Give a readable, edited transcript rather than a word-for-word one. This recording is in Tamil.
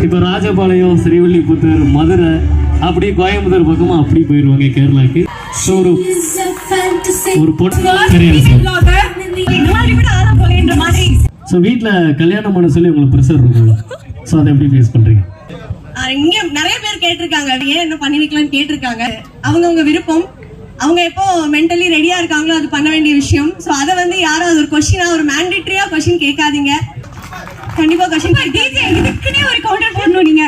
இப்ப ராஜபாளையம், ஸ்ரீவில்லிபுத்தூர், மதுரை, அப்படி கோயம்புத்தூர் பக்கமா அப்படி போயிருவாங்க கேரளாக்கு. ஒரு வீட்டுல கல்யாணம் பண்ண சொல்லி உங்களுக்கு ப்ரெஷர் இருக்கும். சோ அதை எப்படி ஃபேஸ் பண்றீங்க? இங்க நிறைய பேர் கேட்டிருக்காங்க, ஏன் என்ன பண்ணி வைக்கலாம்னு கேட்டிருக்காங்க. அவங்க விருப்பம், அவங்க எப்போ மென்டலி ரெடியா இருக்காங்களோ அது பண்ண வேண்டிய விஷயம். சோ அதை வந்து யாரும் அது ஒரு கொஸ்டினா, ஒரு மேண்டேட்டரியா கொஸ்டின் கேட்காதீங்க. கண்டிப்பா கொஸ்டின் இதுக்குன்னே ஒரு கவுண்டர் போடணும் நீங்க.